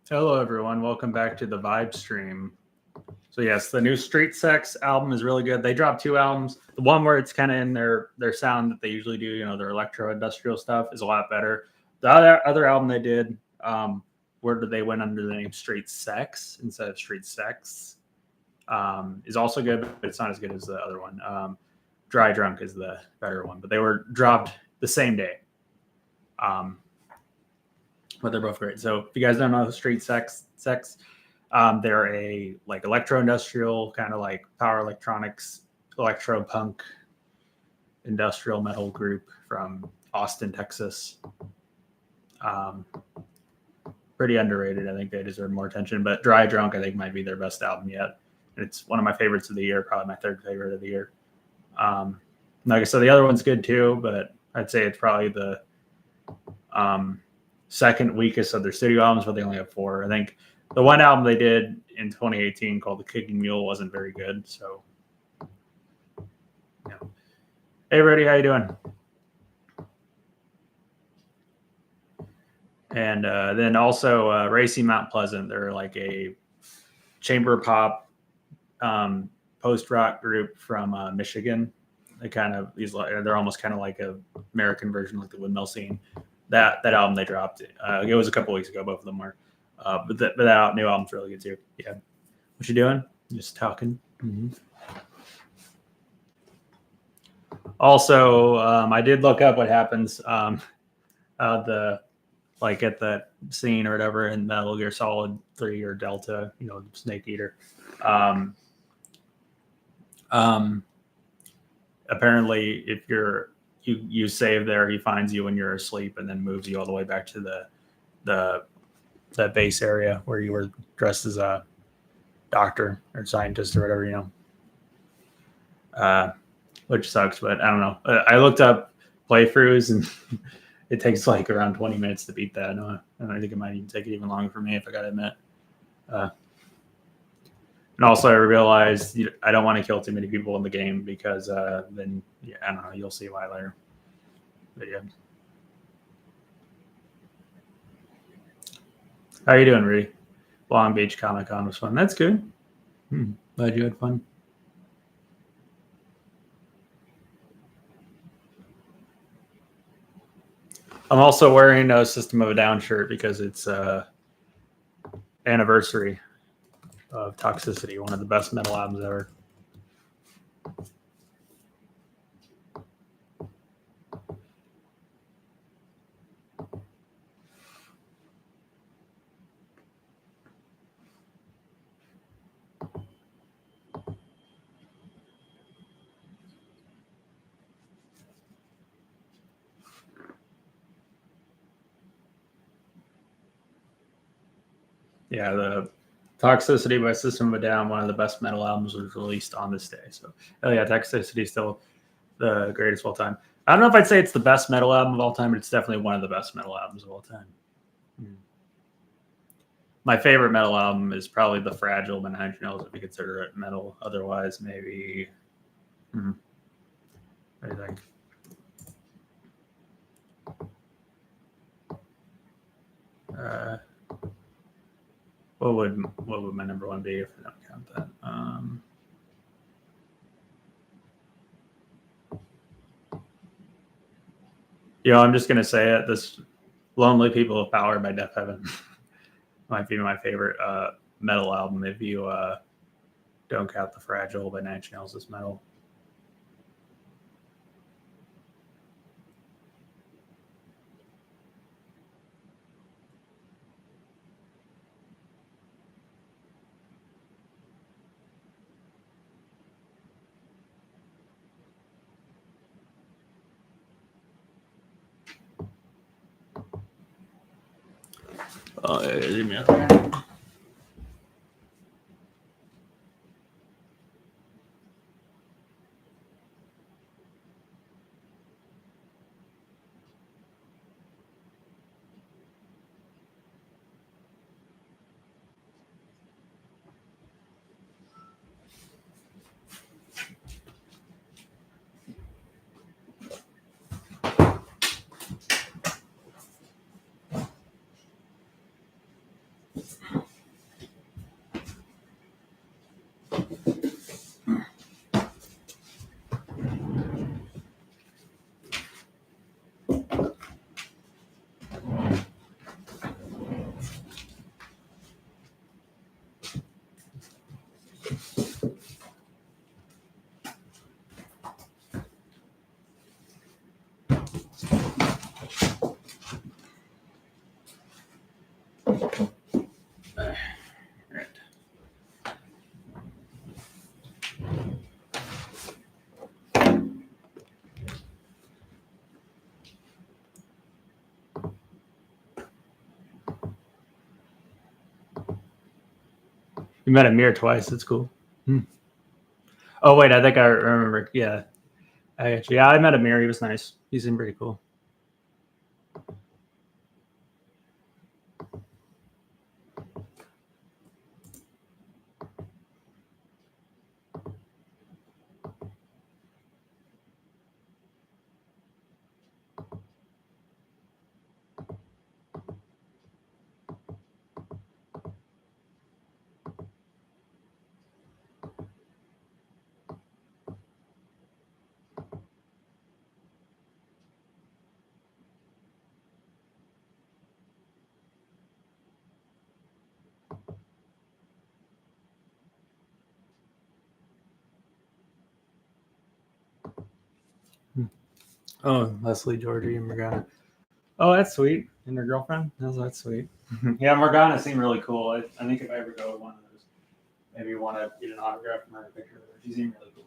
Hello, everyone. Welcome back to the Vibestream. So yes, the new Street Sects album is really good. They dropped two albums. The one where it's kind of in their sound that they usually do, their electro industrial stuff, is a lot better. The other album they did, where they went under the name Street Sects instead of Street Sects, is also good, but it's not as good as the other one. Dry Drunk is the better one, but they were dropped the same day. But they're both great. So if you guys don't know Street Sects, they're a like electro-industrial kind of like power electronics, electro-punk, industrial metal group from Austin, Texas. Pretty underrated. I think they deserve more attention. But Dry Drunk, I think, might be their best album yet. It's one of my favorites of the year, probably my third favorite of the year. Like I said, the other one's good too, but I'd say it's probably the second weakest of their studio albums, but they only have four. I think the one album they did in 2018 called The Kicking Mule wasn't very good. So, yeah. Hey, Rudy, how you doing? And then also Racing Mount Pleasant. They're like a chamber pop post-rock group from Michigan. They're almost kind of like a American version, like the Windmill Scene. That album they dropped, it was a couple weeks ago. Both of them were, but that new album's really good too. Yeah, what you doing? Just talking. Mm-hmm. Also, I did look up what happens at the scene or whatever in Metal Gear Solid 3 or Delta, Snake Eater. Apparently, if you save there, he finds you when you're asleep and then moves you all the way back to the base area where you were dressed as a doctor or scientist or whatever, which sucks, but I don't know. I looked up playthroughs and it takes like around 20 minutes to beat that. I think it might even take it even longer for me, if I gotta admit. And also, I realized I don't want to kill too many people in the game because then, I don't know, you'll see why later. But yeah. How you doing, Rudy? Long Beach Comic Con was fun. That's good. Glad you had fun. I'm also wearing a System of a Down shirt because it's anniversary of Toxicity, one of the best metal albums ever. Yeah, the Toxicity by System of a Down, one of the best metal albums, was released on this day. So, Toxicity is still the greatest of all time. I don't know if I'd say it's the best metal album of all time, but it's definitely one of the best metal albums of all time. My favorite metal album is probably The Fragile by 9 Inch Nails, if you consider it metal. Otherwise, maybe. What do you think? What would my number one be if I don't count that? I'm just gonna say it. This Lonely People of Power by Death Heaven might be my favorite metal album. If you don't count The Fragile by 9 Inch Nails as metal. Leave me out there. You met Amir twice. That's cool. Oh wait, I think I remember. Yeah, I got you. Yeah, I met Amir. He was nice. He seemed pretty cool. Oh, Leslie, Georgie, and Morgana. Oh, that's sweet. And her girlfriend? That's sweet. Yeah, Morgana seemed really cool. I think if I ever go to one of those, maybe you want to get an autograph from her, a picture of her. She seemed really cool.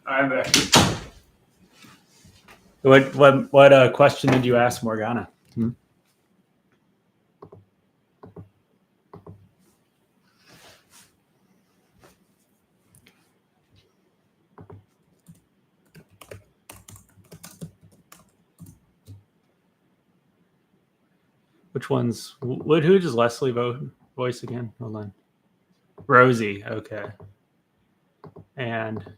I'm back. What question did you ask Morgana? Which ones? Who does Leslie voice again? Hold on. Rosie. Okay. And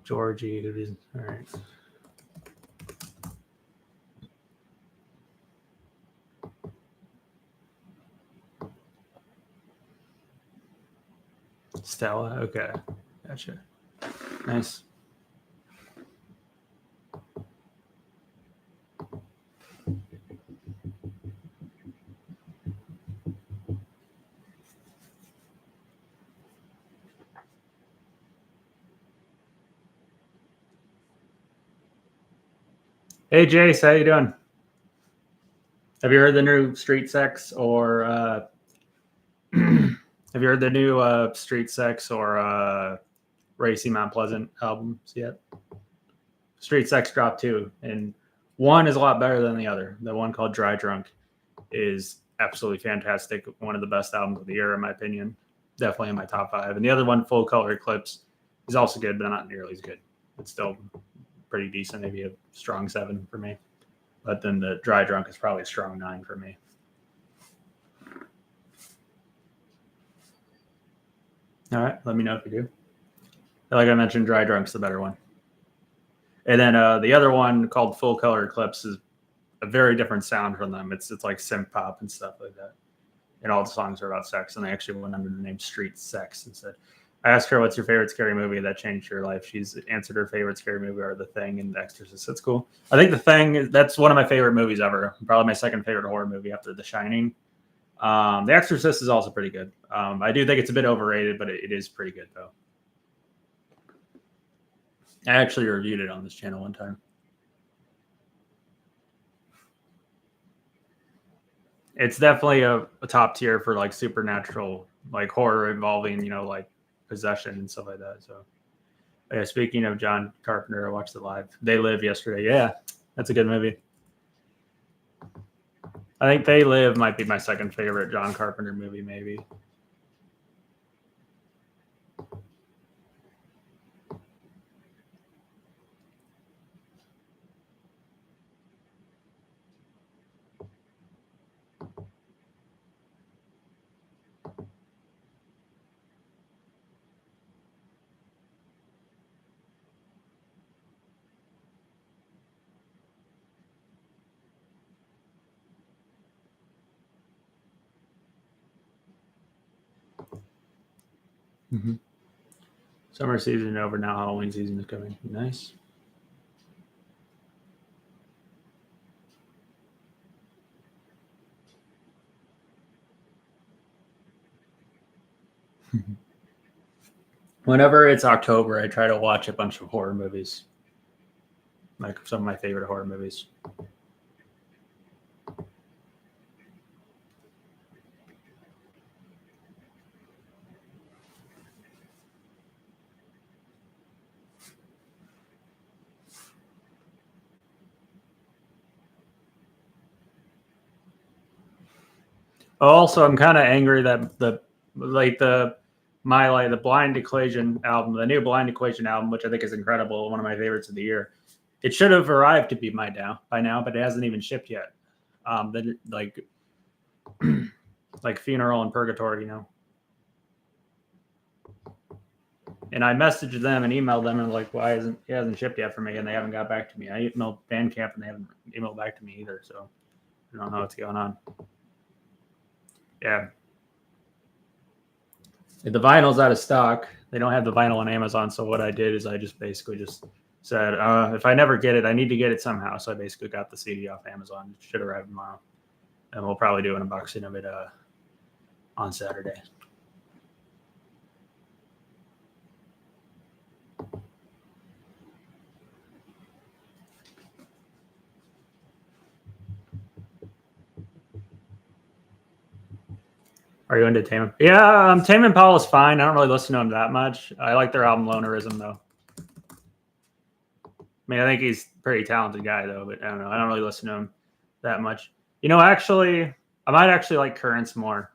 Georgie. All right. Stella. Okay. Gotcha. Nice. Hey Jace, how you doing? Have you heard the new Street Sects or have you heard the new Street Sects or Racy Mount Pleasant albums yet? Street Sects dropped two, and one is a lot better than the other. The one called Dry Drunk is absolutely fantastic. One of the best albums of the year, in my opinion. Definitely in my top 5. And the other one, Full Color Eclipse, is also good, but not nearly as good. It's still pretty decent, maybe a strong 7 for me. But then the Dry Drunk is probably a strong 9 for me. All right, let me know if you do. Like I mentioned, Dry Drunk's the better one. And then the other one called Full Color Eclipse is a very different sound from them. It's like synth pop and stuff like that. And all the songs are about sex, and they actually went under the name Street Sects and said, I asked her, what's your favorite scary movie that changed your life? She's answered her favorite scary movie are The Thing and The Exorcist. That's cool. I think The Thing, that's one of my favorite movies ever. Probably my second favorite horror movie after The Shining. The Exorcist is also pretty good. I do think it's a bit overrated, but it is pretty good, though. I actually reviewed it on this channel one time. It's definitely a top tier for like supernatural, like horror involving, like possession and stuff like that. So, yeah, speaking of John Carpenter, I watched it live. They Live yesterday. Yeah, that's a good movie. I think They Live might be my second favorite John Carpenter movie, maybe. Mm-hmm. Summer season over now. Halloween season is coming. Nice. Whenever it's October, I try to watch a bunch of horror movies, like some of my favorite horror movies. Also, I'm kind of angry that the Blind Equation album, the new Blind Equation album, which I think is incredible, one of my favorites of the year. It should have arrived to be by now, but it hasn't even shipped yet. Like Funeral and Purgatory, And I messaged them and emailed them and like, why it hasn't shipped yet for me, and they haven't got back to me. I emailed Bandcamp and they haven't emailed back to me either, so I don't know what's going on. Yeah. The vinyl's out of stock. They don't have the vinyl on Amazon, so what I did is I just basically just said, if I never get it, I need to get it somehow. So I basically got the CD off Amazon. It should arrive tomorrow, and we'll probably do an unboxing of it on Saturday. Are you into Tame? Yeah, Tame Impala is fine. I don't really listen to him that much. I like their album Lonerism, though. I mean, I think he's a pretty talented guy, though, but I don't know. I don't really listen to him that much. Actually, I might actually like Currents more.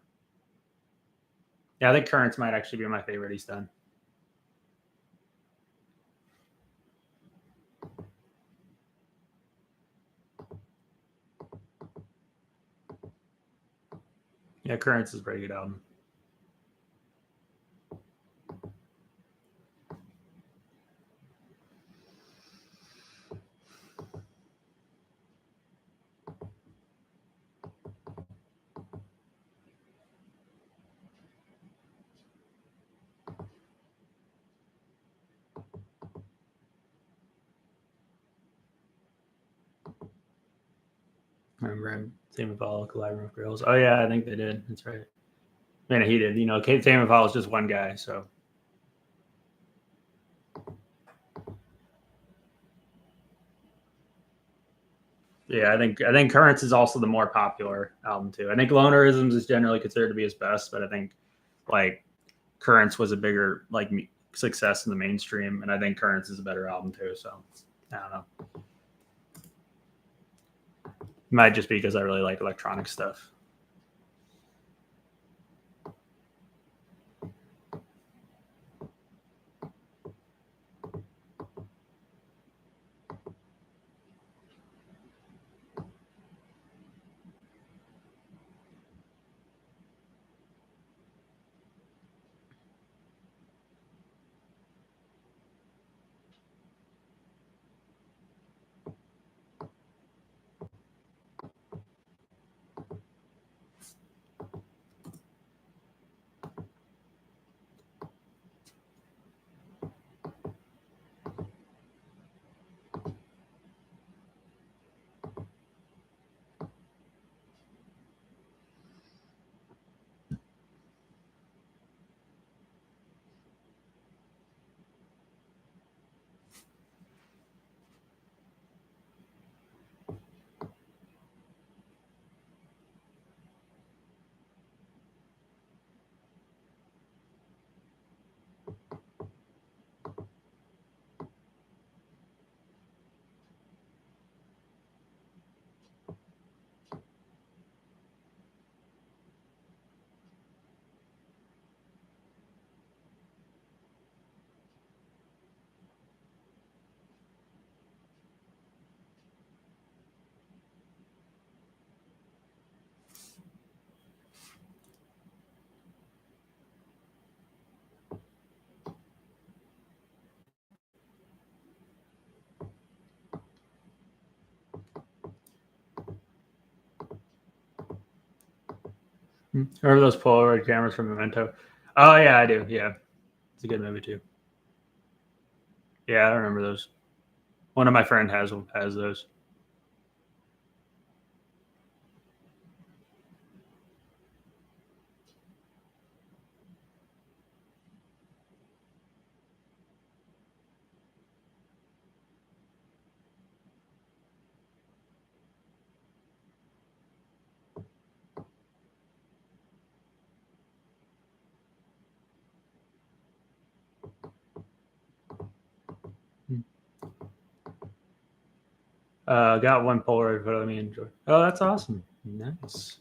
Yeah, I think Currents might actually be my favorite he's done. Yeah, Currents is a pretty good album. Remember Tame Impala collabing with Girls? Oh yeah, I think they did. That's right. Man, he did. Tame Impala is just one guy, so. Yeah, I think Currents is also the more popular album too. I think Lonerisms is generally considered to be his best, but I think like Currents was a bigger like success in the mainstream, and I think Currents is a better album too. So I don't know. It might just be because I really like electronic stuff. Remember those Polaroid cameras from Memento? Oh yeah, I do. Yeah, it's a good movie too. Yeah, I remember those. One of my friends has those. Got one Polaroid photo. Let me enjoy. Oh, that's awesome. Nice.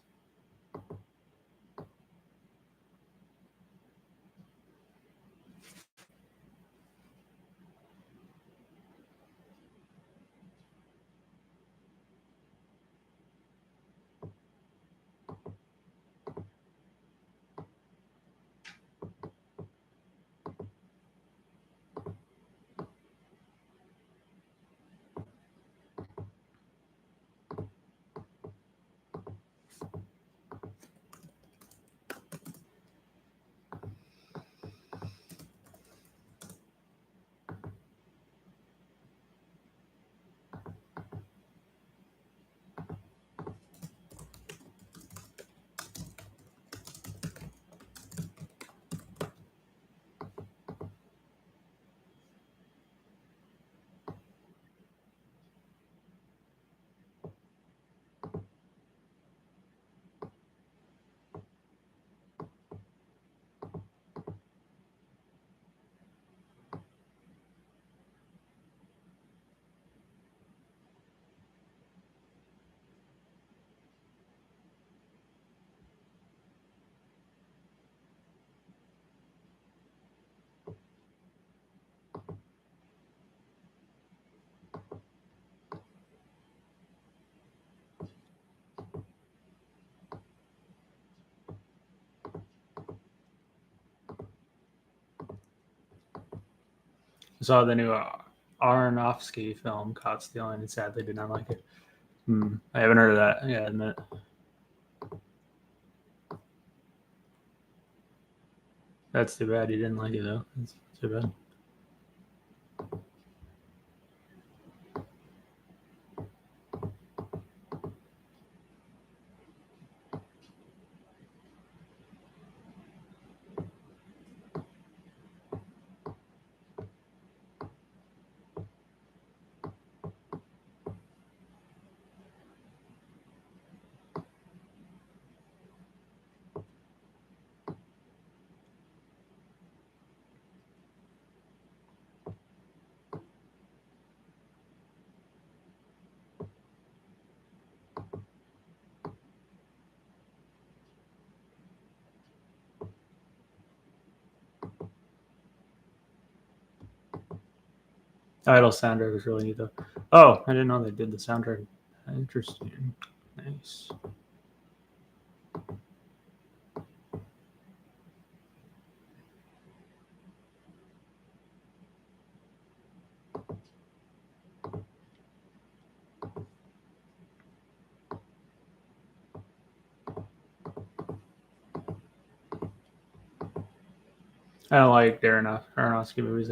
I saw the new Aronofsky film, Caught Stealing, and sadly did not like it. I haven't heard of that. Yeah, admit. That's too bad. You didn't like it though. That's too bad. Idol soundtrack was really neat though. Oh, I didn't know they did the soundtrack. Interesting. Nice. I don't like Darren Aronofsky movies.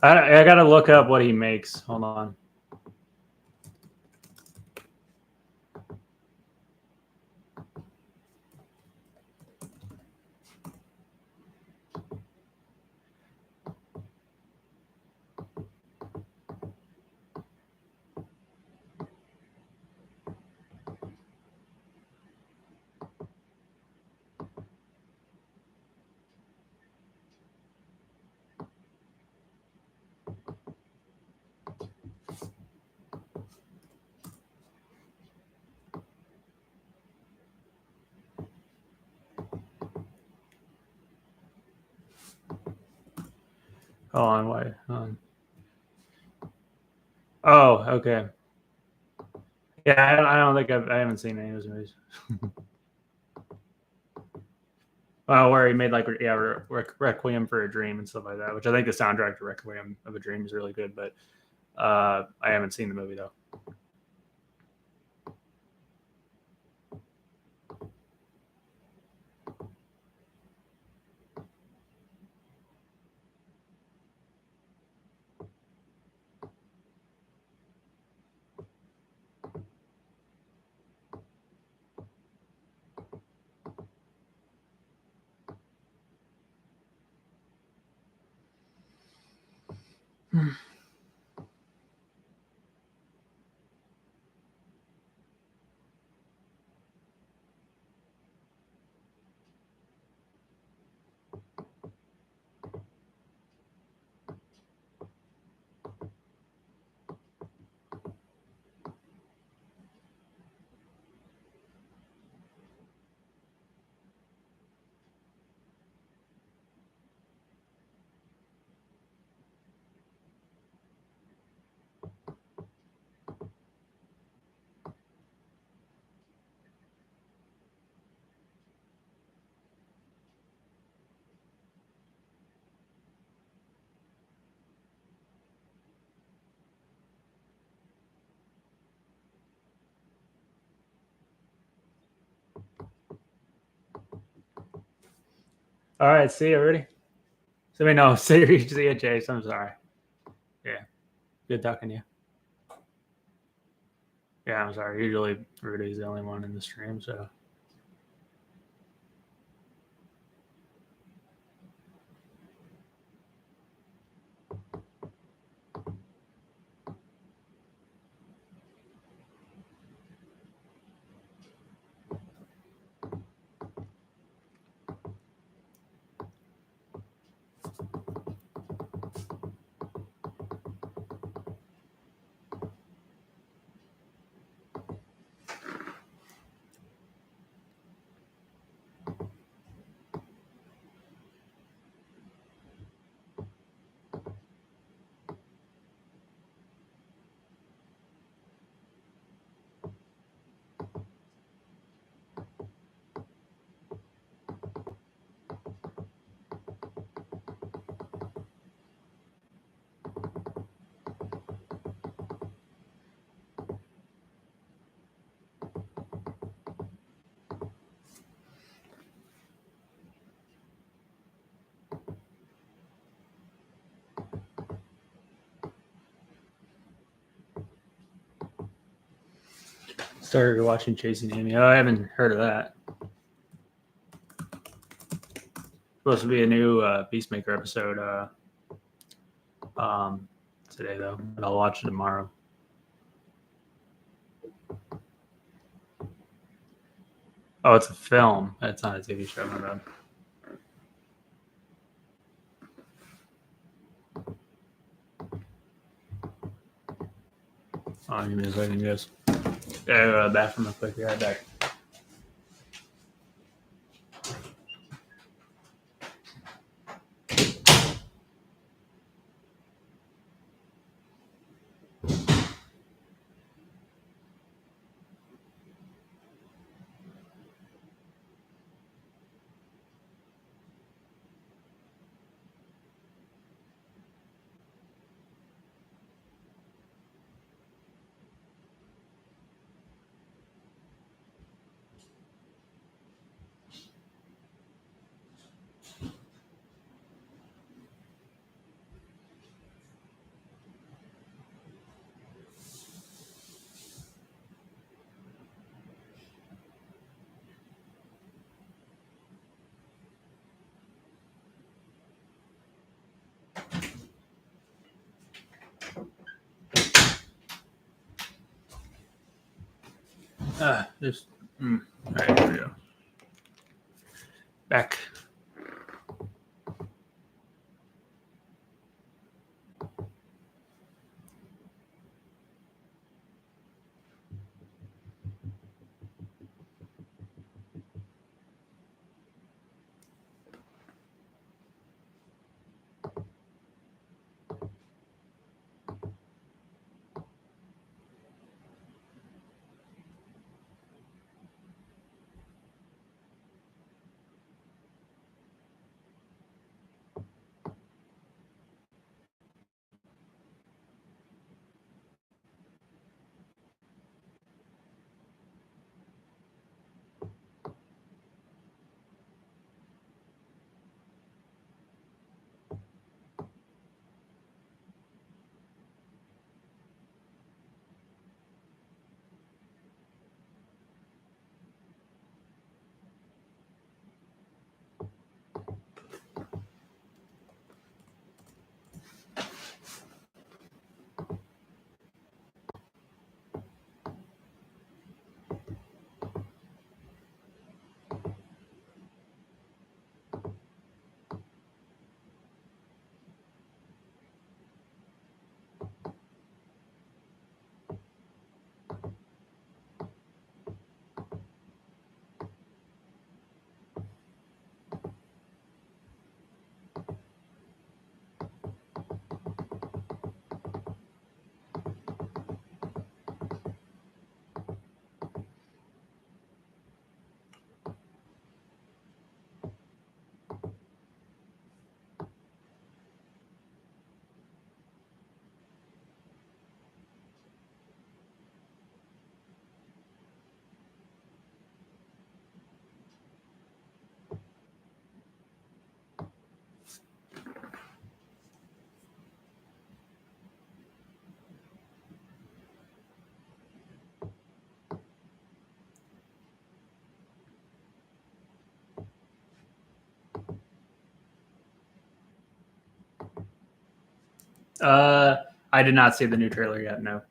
I gotta look up what he makes. Hold on. Hold on, wait. Oh, okay. Yeah, I don't think I haven't seen any of those movies. Where he made like Requiem for a Dream and stuff like that, which I think the soundtrack to Requiem of a Dream is really good, but I haven't seen the movie though. All right, see you, Rudy. So we know, see you, Chase. I'm sorry. Yeah, good talking to you. Yeah, I'm sorry. Usually Rudy's the only one in the stream, so. Started watching Chasing Amy. Oh, I haven't heard of that. Supposed to be a new Peacemaker episode today, though. But I'll watch it tomorrow. Oh, it's a film. It's not a TV show. My bad. Oh, give me a second, guys. Yeah, go to the bathroom real quick. Be right back. There's. All right, here we go. Back. I did not see the new trailer yet. No,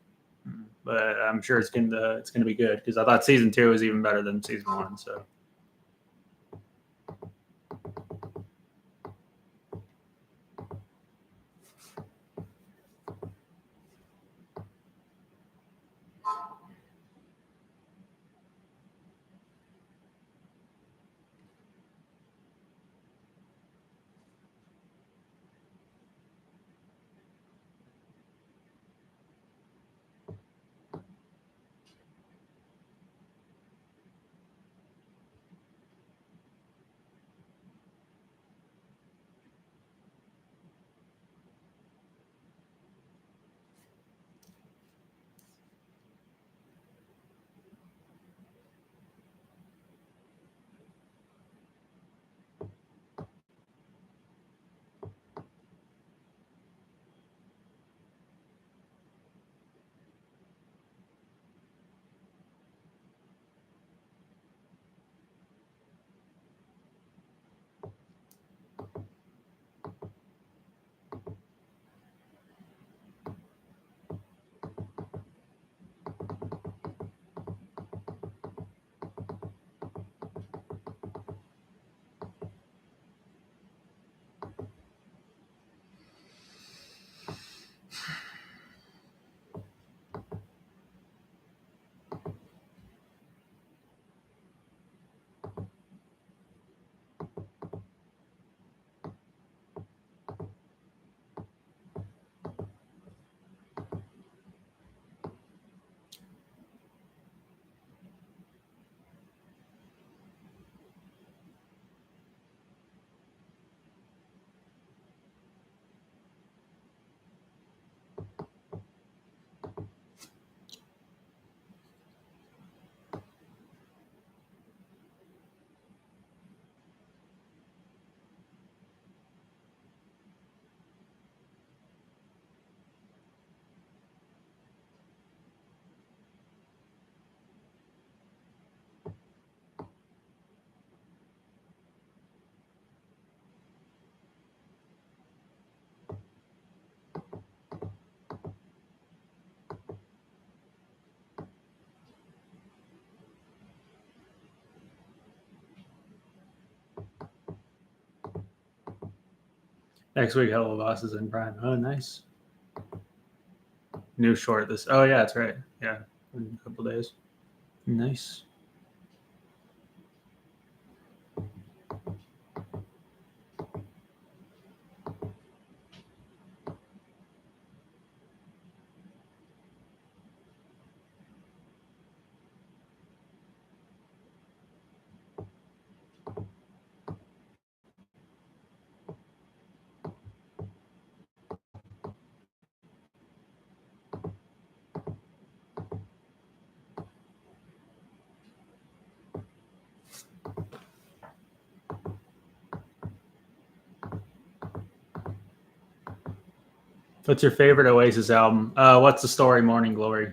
but I'm sure it's gonna be good because I thought season 2 was even better than season 1. So. Next week, Hello Boss is in Prime. Oh, nice. New short. This. Oh yeah, that's right. Yeah, in a couple days. Nice. What's your favorite Oasis album? What's the story? Morning Glory.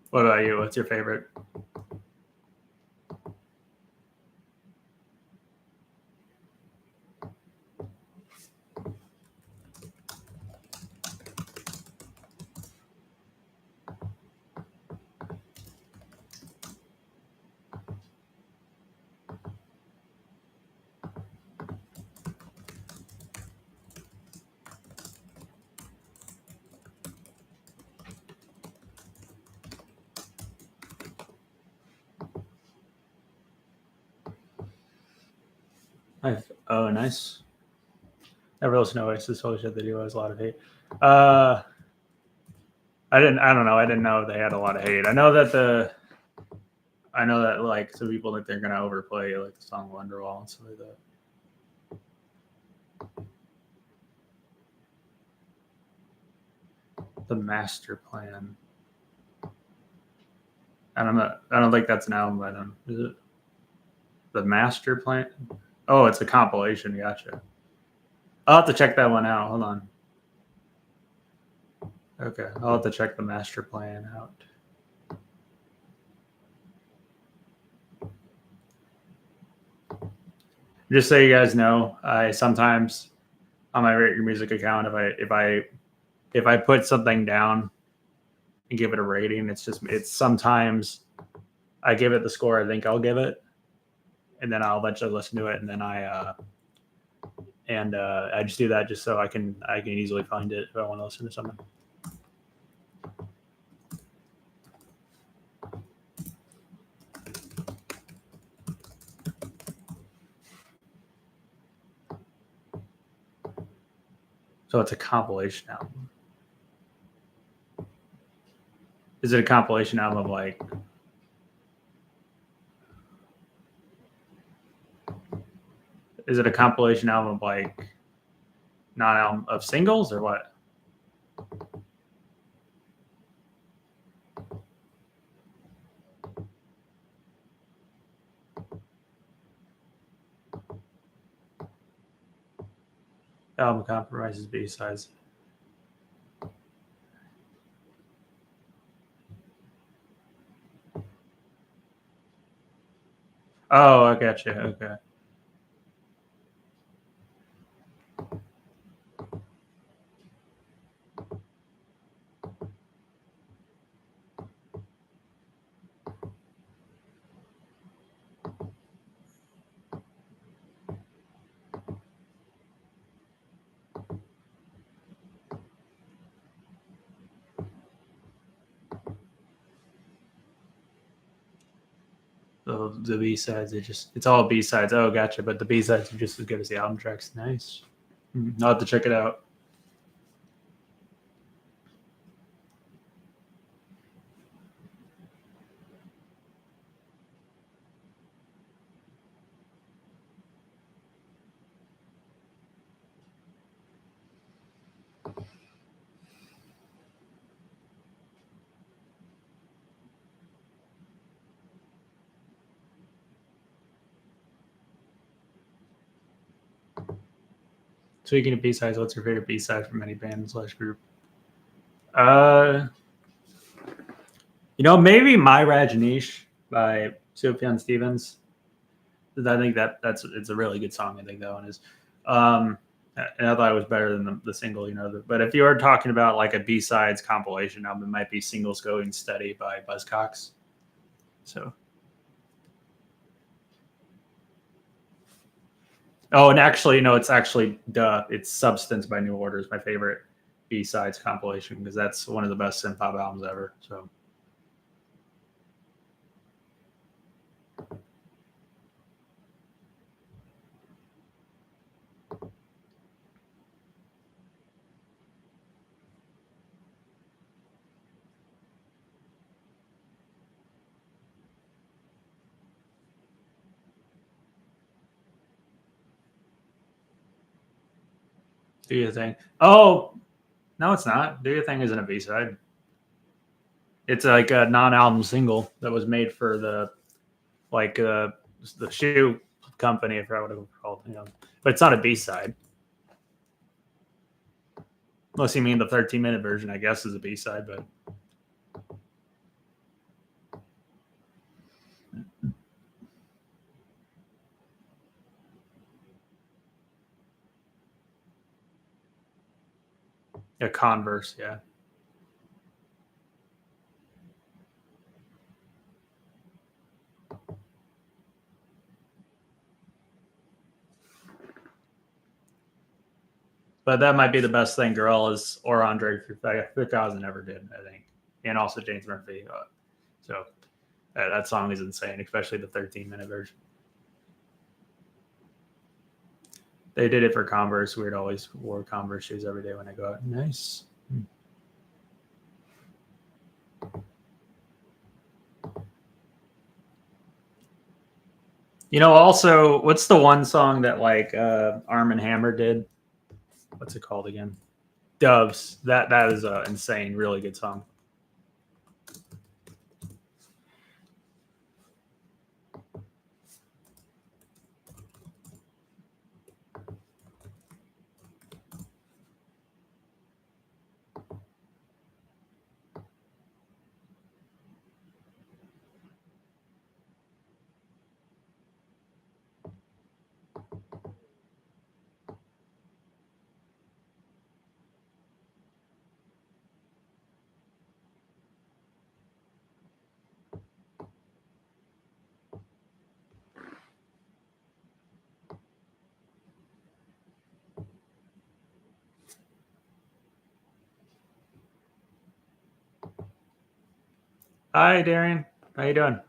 What about you? What's your favorite? Oh, nice. Never listened to Oasis. Holy shit, they do has a lot of hate. I don't know. I didn't know they had a lot of hate. I know that like some people think they're gonna overplay like the song Wonderwall and stuff like that. The Master Plan. I don't think that's an album by them. Is it? The Master Plan? Oh, it's a compilation. Gotcha. I'll have to check that one out. Hold on. Okay, I'll have to check the Master Plan out. Just so you guys know, I sometimes on my Rate Your Music account, if I put something down and give it a rating, it's sometimes I give it the score I think I'll give it, and then I'll eventually listen to it, and then I just do that just so I can easily find it if I want to listen to something. So it's a compilation album. Is it a compilation album of like? Is it a compilation album of like not album of singles or what? The album compromises B-sides. Oh, I got you. Okay. The B-sides, it's all B-sides. Oh, gotcha. But the B-sides are just as good as the album tracks. Nice. I'll have to check it out. Speaking of B-sides, what's your favorite B-side from any band / group? Maybe My Rajneesh by Sufjan Stevens. I think it's a really good song. I think that one is. And I thought it was better than the single, But if you were talking about like a B-sides compilation album, it might be Singles Going Steady by Buzzcocks. So. Oh, and actually, it's Substance by New Order is my favorite B-sides compilation because that's one of the best synth pop albums ever. So. Do Your Thing. Oh, no, it's not. Do Your Thing isn't a B-side. It's like a non-album single that was made for the shoe company, I forgot what it was called. But it's not a B-side. Unless you mean the 13-minute version, I guess, is a B-side, but. Yeah, Converse, yeah. But that might be the best thing Gorillaz or Andre 3000 ever did, I think. And also James Murphy. So that song is insane, especially the 13-minute version. They did it for Converse. We'd always wore Converse shoes every day when I go out. Nice. Also, what's the one song that Arm & Hammer did? What's it called again? Doves. That is an insane, really good song. Hi, Darian. How you doing?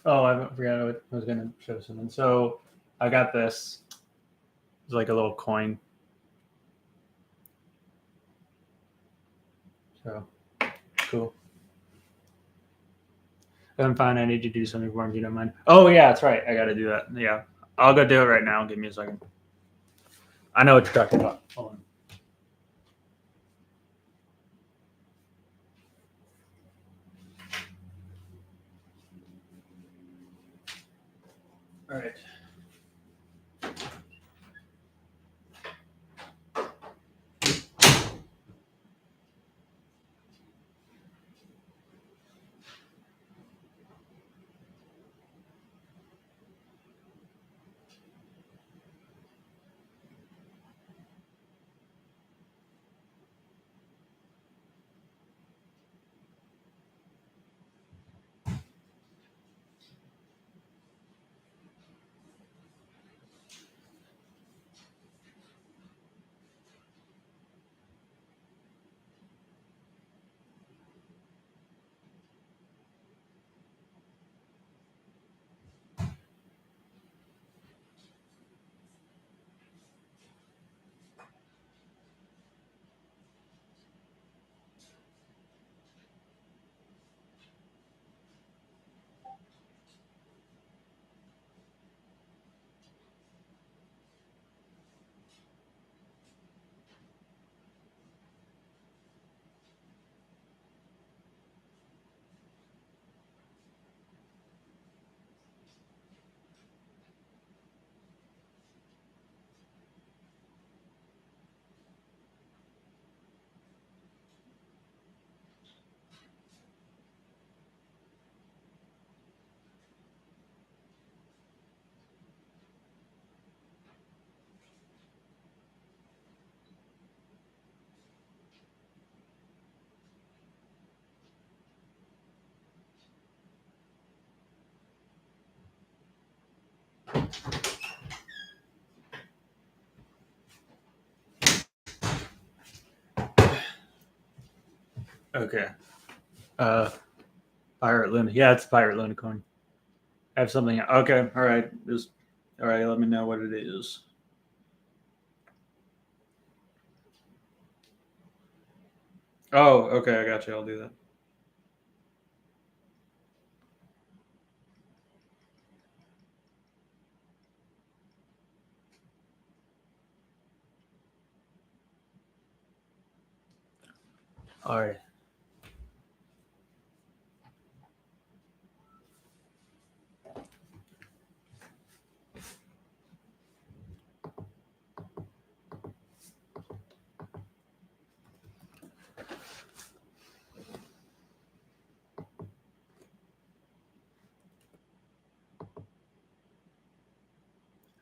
Oh, I forgot I was going to show something. So I got this. It's like a little coin. So cool. I'm fine. I need to do something for him if you don't mind. Oh, yeah, that's right. I got to do that. Yeah. I'll go do it right now. Give me a second. I know what you're talking about. Hold on. All right. Okay. Pirate Luna. Yeah, it's Pirate Lunicorn. I have something. Okay. All right. Just all right. Let me know what it is. Oh, okay. I got you. I'll do that. All right.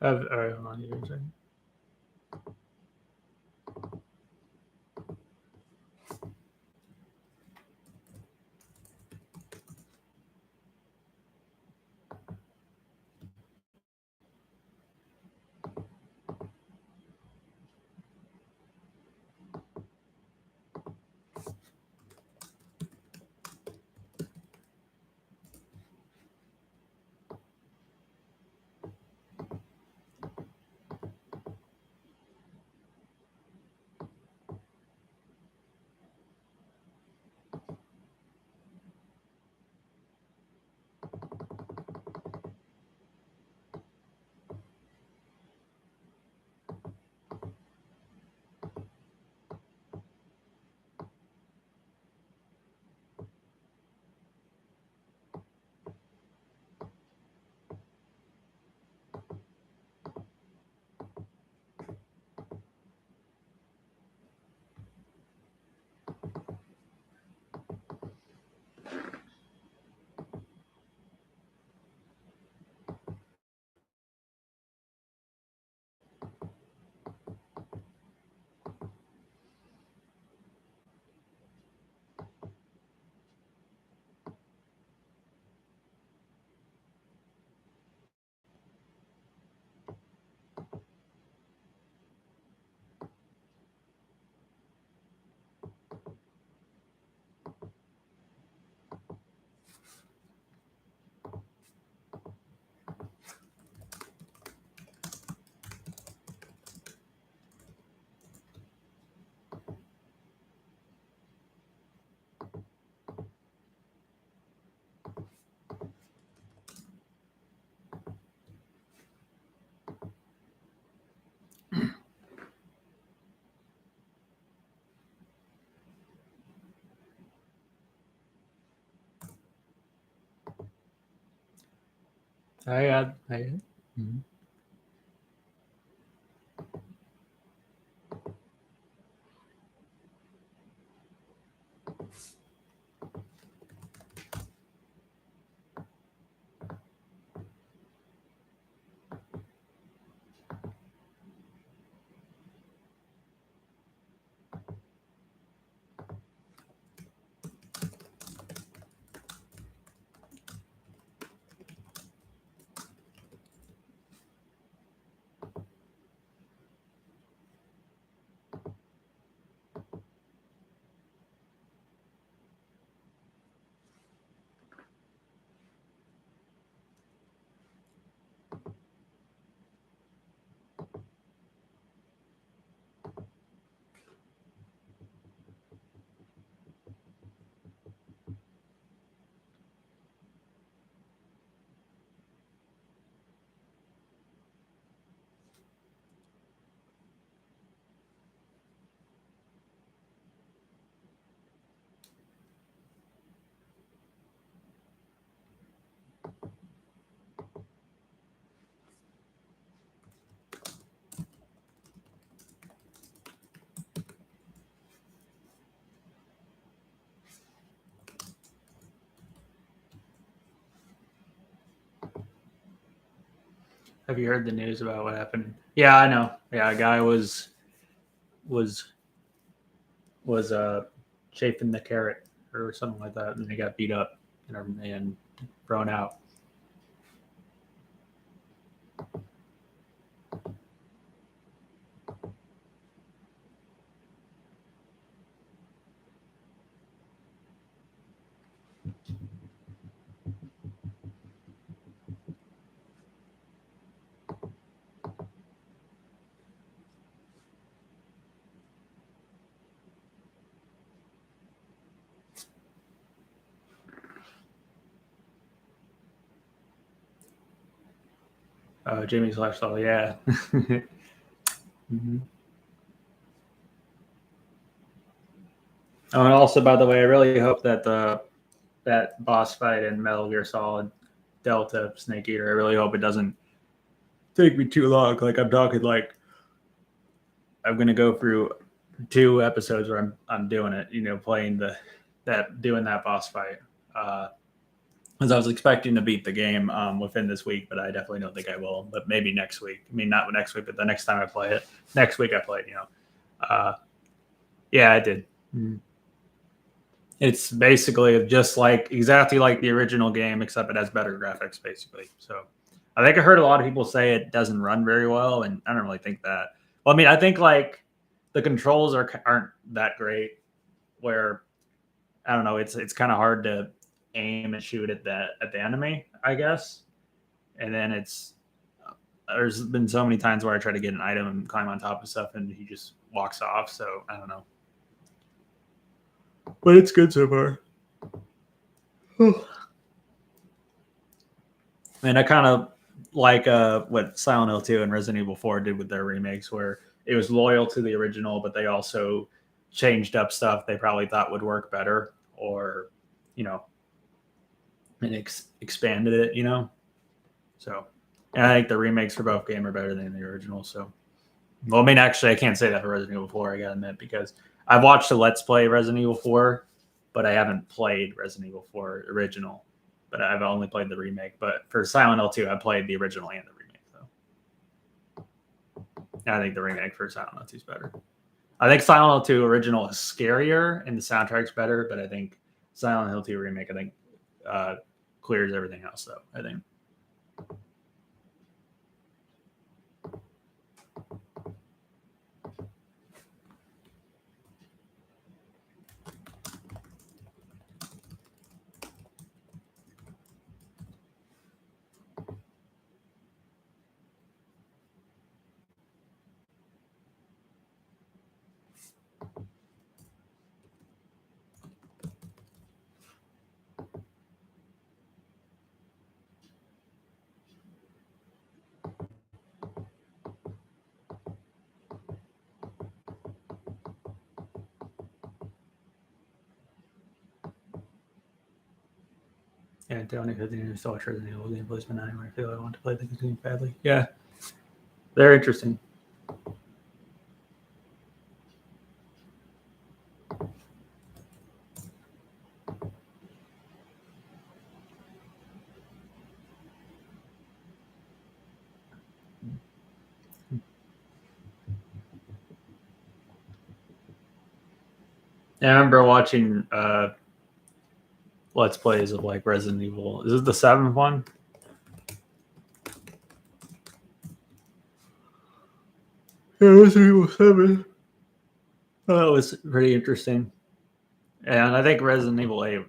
All right. Hold on. Here a second. I got. Mhm. Have you heard the news about what happened? Yeah, I know. Yeah, a guy was was chafing the carrot or something like that, and he got beat up and thrown out. Jamie/Saul, yeah. Mhm. Oh, and also, by the way, I really hope that that boss fight in Metal Gear Solid Delta Snake Eater, I really hope it doesn't take me too long. Like I'm talking like I'm gonna go through 2 episodes where I'm doing it, playing doing that boss fight. Uh, because I was expecting to beat the game within this week, but I definitely don't think I will. But maybe next week. I mean, not next week, but the next time I play it. Next week I played. Uh, yeah, I did. Mm. It's basically just like exactly like the original game, except it has better graphics, basically. So I think I heard a lot of people say it doesn't run very well, and I don't really think that. Well, I mean, I think like the controls aren't that great. Where I don't know, it's kind of hard to aim and shoot at the enemy, I guess. And then there's been so many times where I try to get an item and climb on top of stuff, and he just walks off. So I don't know, but it's good so far. And I kind of like what Silent Hill 2 and Resident Evil 4 did with their remakes, where it was loyal to the original, but they also changed up stuff they probably thought would work better, or you know, and expanded it. So, and I think the remakes for both games are better than the original. So, well, I mean, actually, I can't say that for Resident Evil 4. I gotta admit, because I've watched a Let's Play Resident Evil 4, but I haven't played Resident Evil 4 original. But I've only played the remake. But for Silent Hill 2, I played the original and the remake. So I think the remake for Silent Hill 2 is better. I think Silent Hill 2 original is scarier and the soundtrack's better, but I think Silent Hill 2 remake, I think, clears everything else. Though I think. Yeah, Tony because you saw Resident Evil gameplays, but anyway, I feel I want to play the game badly. Yeah, they're interesting. Yeah, I remember watching Let's Plays of like Resident Evil. Is this the 7th one? Yeah, Resident Evil 7. Oh, it was pretty interesting. And I think Resident Evil 8,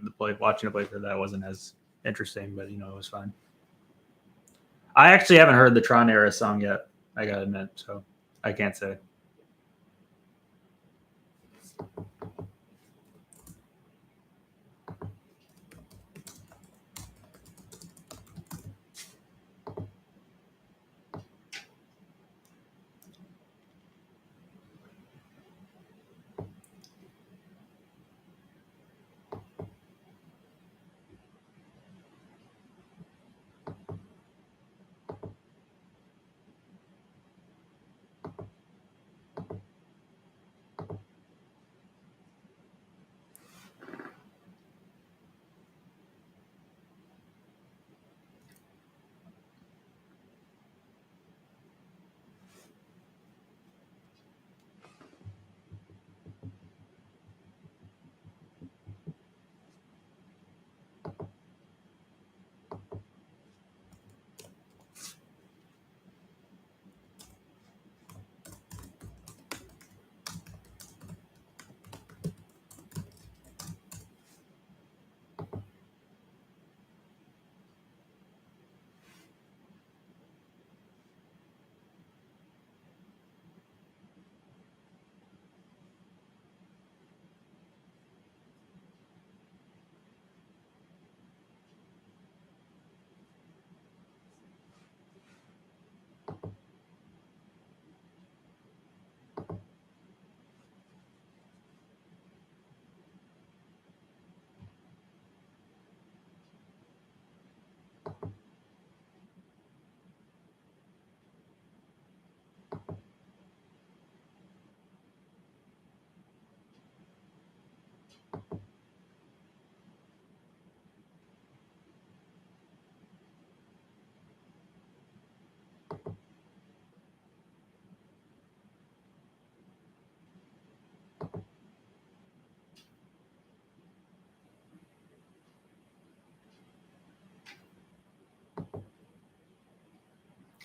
watching a playthrough of that wasn't as interesting, but it was fine. I actually haven't heard the Tron era song yet. I gotta admit, so I can't say.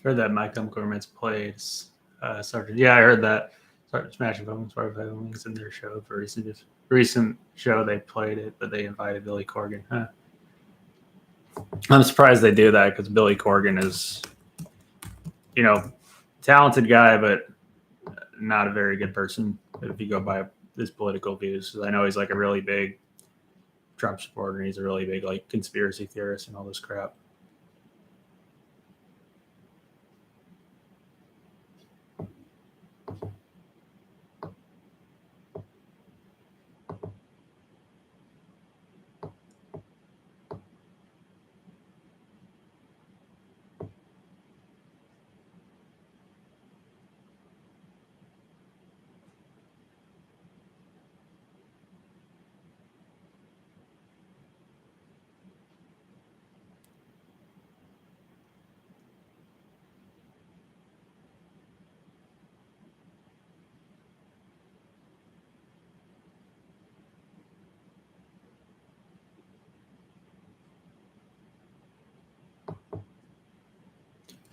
Heard that My Chemical Romance plays. Yeah, I heard that. Started Smashing Pumpkins, Wings in their show for recent show. They played it, but they invited Billy Corgan. Huh. I'm surprised they do that because Billy Corgan is, talented guy, but not a very good person if you go by his political views. I know he's like a really big Trump supporter, and he's a really big like conspiracy theorist and all this crap.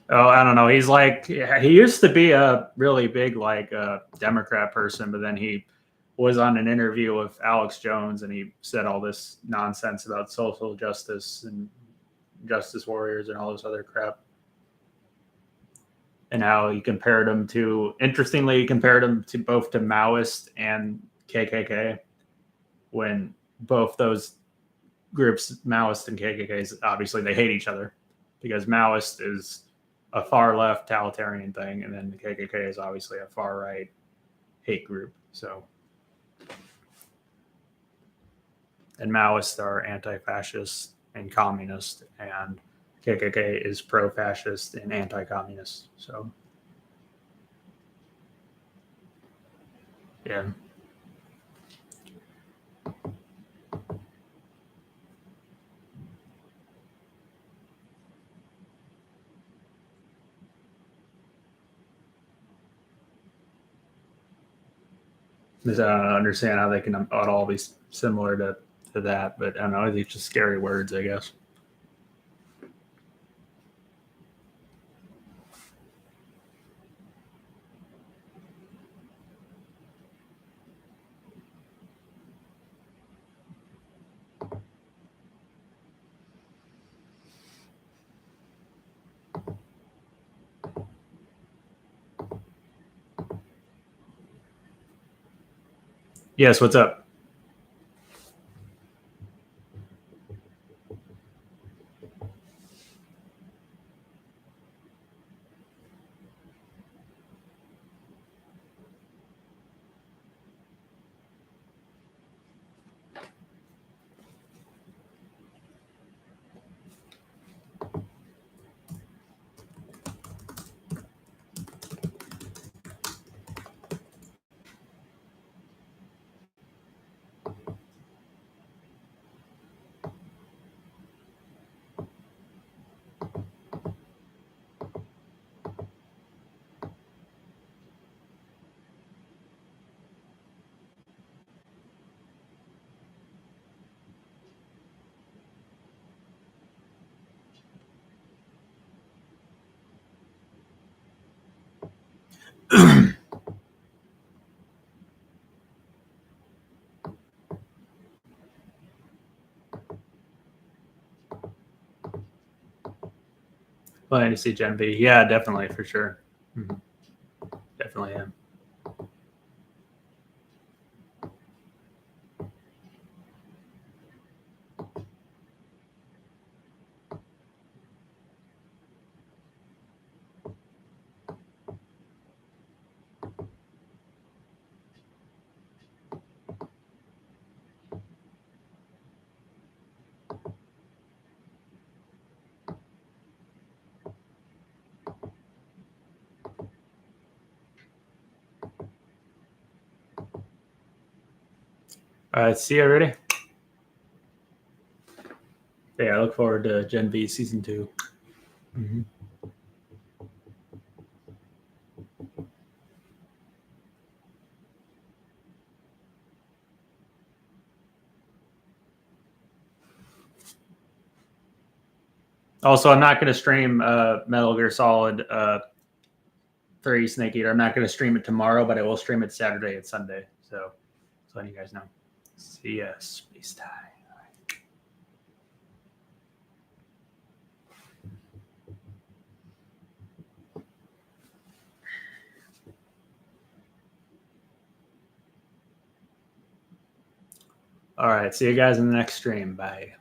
Oh, I don't know. He's like he used to be a really big like Democrat person, but then he was on an interview with Alex Jones, and he said all this nonsense about social justice and justice warriors and all this other crap, and how he compared them to. Interestingly, he compared them to both to Maoist and KKK, when both those groups, Maoist and KKK, obviously they hate each other because Maoist is a far left totalitarian thing, and then the KKK is obviously a far right hate group. So, and Maoists are anti-fascist and communist, and KKK is pro-fascist and anti-communist. So, yeah. I don't understand how they can at all be similar to that, but I don't know. It's just scary words, I guess. Yes, what's up? Planning to see Gen V. Yeah, definitely, for sure. Mm-hmm. Definitely am. All right, see you already. Yeah, I look forward to Gen V season 2. Mm-hmm. Also, I'm not going to stream Metal Gear Solid 3 Snake Eater. I'm not going to stream it tomorrow, but I will stream it Saturday and Sunday. So letting you guys know. See ya, Space Time. All right. See you guys in the next stream. Bye.